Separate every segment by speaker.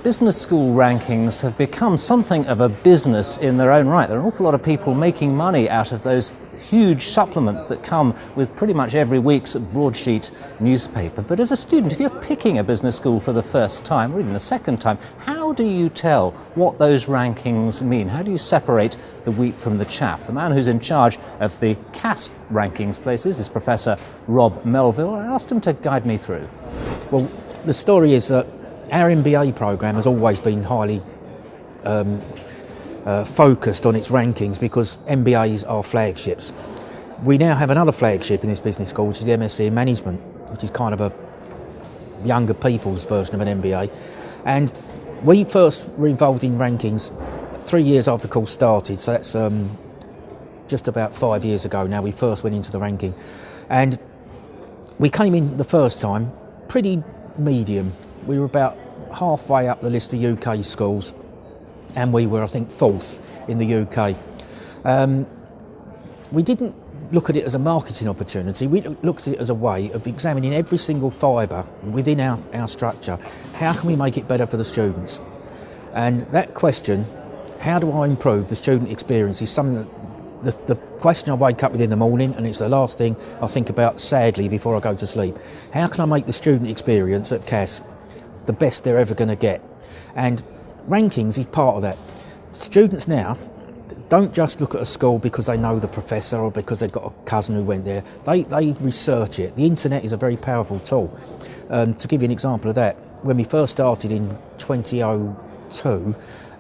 Speaker 1: Business school rankings have become something of a business in their own right. There are an awful lot of people making money out of those huge supplements that come with pretty much every week's broadsheet newspaper. But as a student, if you're picking a business school for the first time or even the second time, how do you tell what those rankings mean? How do you separate the wheat from the chaff? The man who's in charge of the CASP rankings places is Professor Rob Melville. I asked him to guide me through.
Speaker 2: Well, the story is that our MBA programme has always been highly focused on its rankings because MBAs are flagships. We now have another flagship in this business school, which is the MSc in Management, which is kind of a younger people's version of an MBA. And we first were involved in rankings 3 years after the course started, so that's just about 5 years ago now we first went into the ranking. And we came in the first time pretty medium. We were about halfway up the list of UK schools, and we were, I think, fourth in the UK. We didn't look at it as a marketing opportunity. We looked at it as a way of examining every single fibre within our structure. How can we make it better for the students? And that question, how do I improve the student experience, is something that the question I wake up with in the morning, and it's the last thing I think about, sadly, before I go to sleep. How can I make the student experience at CAS the best they're ever going to get? And rankings is part of that. Students now don't just look at a school because they know the professor or because they've got a cousin who went there. They research it. The internet is a very powerful tool. To give you an example of that, when we first started in 2002,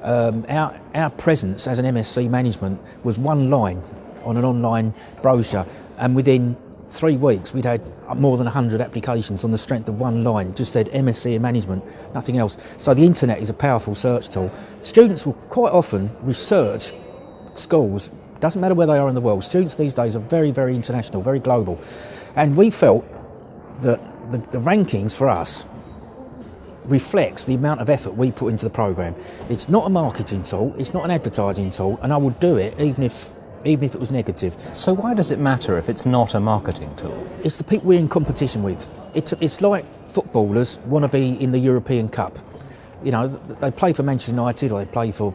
Speaker 2: our presence as an MSc Management was one line on an online brochure, and within 3 weeks we'd had more than 100 applications on the strength of one line. It just said MSc in Management, nothing else. So the internet is a powerful search tool. Students will quite often research schools, doesn't matter where they are in the world. Students these days are very, very international, very global. And we felt that the rankings for us reflects the amount of effort we put into the programme. It's not a marketing tool, it's not an advertising tool, and I would do it even if it was negative.
Speaker 1: So why does it matter if it's not a marketing tool?
Speaker 2: It's the people we're in competition with. It's like footballers want to be in the European Cup. You know, they play for Manchester United or they play for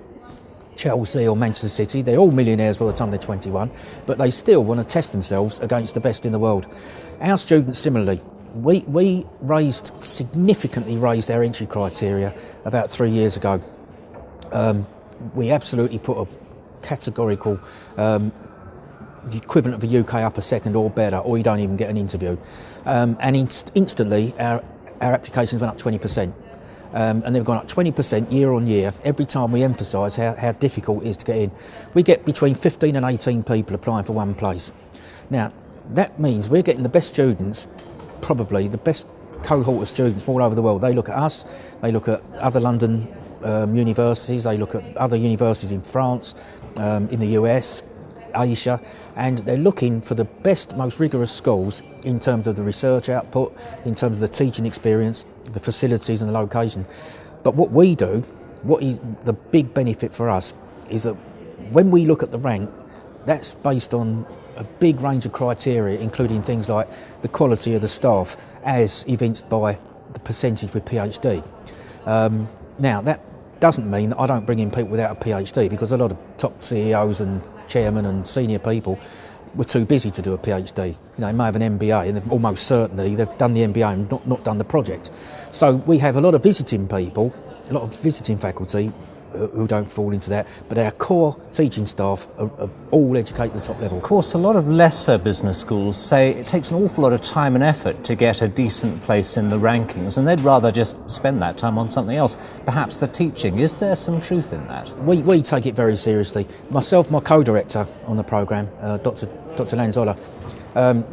Speaker 2: Chelsea or Manchester City. They're all millionaires by the time they're 21, but they still want to test themselves against the best in the world. Our students similarly. We significantly raised our entry criteria about 3 years ago. We absolutely put a categorical the equivalent of a UK upper second or better, or you don't even get an interview. And instantly our applications went up 20%. And they've gone up 20% year on year every time we emphasise how difficult it is to get in. We get between 15 and 18 people applying for one place. Now, that means we're getting the best students, probably the best cohort of students from all over the world. They look at us, they look at other London universities, they look at other universities in France, in the US, Asia, and they're looking for the best, most rigorous schools in terms of the research output, in terms of the teaching experience, the facilities and the location. But what we do, what is the big benefit for us, is that when we look at the rank, that's based on a big range of criteria, including things like the quality of the staff, as evinced by the percentage with PhD. Now, that doesn't mean that I don't bring in people without a PhD, because a lot of top CEOs and chairmen and senior people were too busy to do a PhD. You know, they may have an MBA, and almost certainly they've done the MBA and not done the project. So we have a lot of visiting people, a lot of visiting faculty who don't fall into that, but our core teaching staff are all educated at the top level.
Speaker 1: Of course, a lot of lesser business schools say it takes an awful lot of time and effort to get a decent place in the rankings, and they'd rather just spend that time on something else, perhaps the teaching. Is there some truth in that?
Speaker 2: We take it very seriously. Myself, my co-director on the programme, Dr. Lanzola,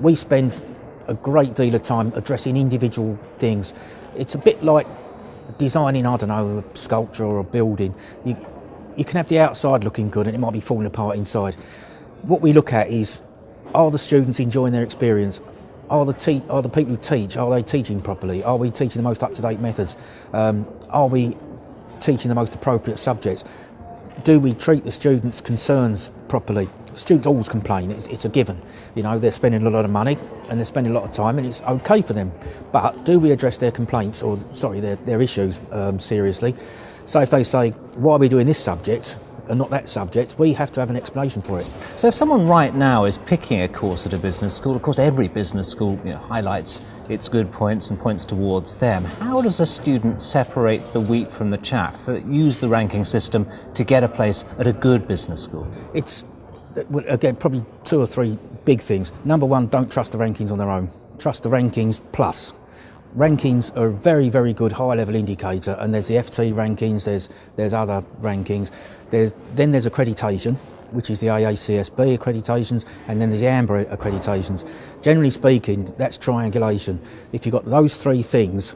Speaker 2: we spend a great deal of time addressing individual things. It's a bit like designing, I don't know, a sculpture or a building. You can have the outside looking good and it might be falling apart inside. What we look at is, are the students enjoying their experience? Are the people who teach, are they teaching properly? Are we teaching the most up-to-date methods? Are we teaching the most appropriate subjects? do we treat the students' concerns properly? Students always complain, it's a given. You know, they're spending a lot of money and they're spending a lot of time, and it's okay for them. But do we address their complaints, or their issues seriously? So if they say, why are we doing this subject and not that subject, we have to have an explanation for it.
Speaker 1: So if someone right now is picking a course at a business school, of course every business school highlights its good points and points towards them. How does a student separate the wheat from the chaff, use the ranking system to get a place at a good business school?
Speaker 2: It's, again, probably 2 or 3 big things. Number one, don't trust the rankings on their own. Trust the rankings plus. Rankings are a very, very good high-level indicator, and there's the FT rankings, there's other rankings. Then there's accreditation, which is the AACSB accreditations, and then there's the AMBER accreditations. Generally speaking, that's triangulation. If you've got those 3 things,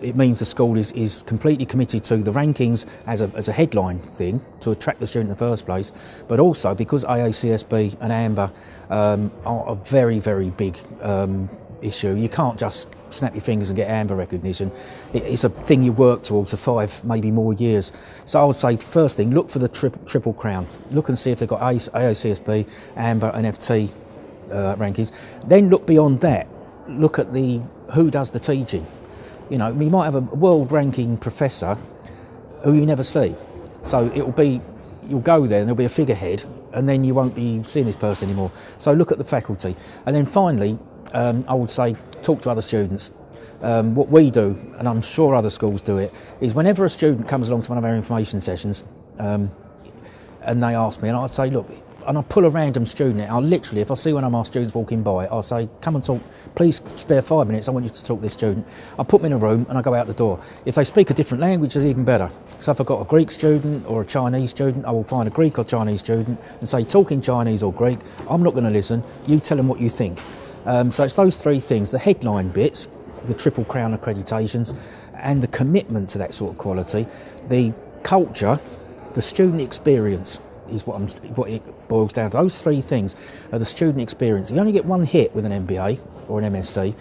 Speaker 2: it means the school is completely committed to the rankings as a headline thing to attract the student in the first place, but also because AACSB and AMBER are a very, very big issue. You can't just snap your fingers and get AMBER recognition. It's a thing you work towards for 5, maybe more years. So I would say, first thing, look for the triple crown. Look and see if they've got AACSB, AMBER and FT rankings. Then look beyond that. Look at who does the teaching. You know, you might have a world ranking professor who you never see. So you'll go there and there'll be a figurehead, and then you won't be seeing this person anymore. So look at the faculty. And then finally, I would say talk to other students. What we do, and I'm sure other schools do it, is whenever a student comes along to one of our information sessions and they ask me, and I'd say, look, and I'll pull a random student out. I'll literally, if I see one of my students walking by, I'll say, come and talk, please spare 5 minutes, I want you to talk to this student. I'll put them in a room and I go out the door. If they speak a different language, it's even better. So if I've got a Greek student or a Chinese student, I will find a Greek or Chinese student and say, talk in Chinese or Greek, I'm not going to listen, you tell them what you think. So it's those 3 things, the headline bits, the Triple Crown accreditations, and the commitment to that sort of quality, the culture, the student experience is what it boils down to. Those 3 things are the student experience. You only get 1 hit with an MBA or an MSc.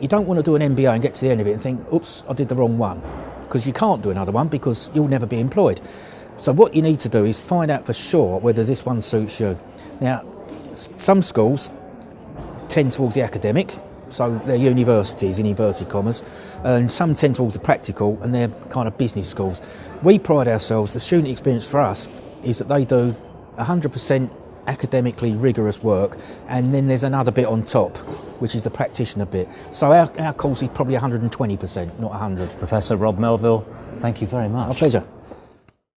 Speaker 2: You don't want to do an MBA and get to the end of it and think, oops, I did the wrong one, because you can't do another one because you'll never be employed. So what you need to do is find out for sure whether this one suits you. Now, some schools tend towards the academic, so they're universities in inverted commas, and some tend towards the practical, and they're kind of business schools. We pride ourselves, the student experience for us is that they do 100% academically rigorous work, and then there's another bit on top, which is the practitioner bit. So our course is probably 120%, not 100.
Speaker 1: Professor Rob Melville, thank you very much.
Speaker 2: Our pleasure.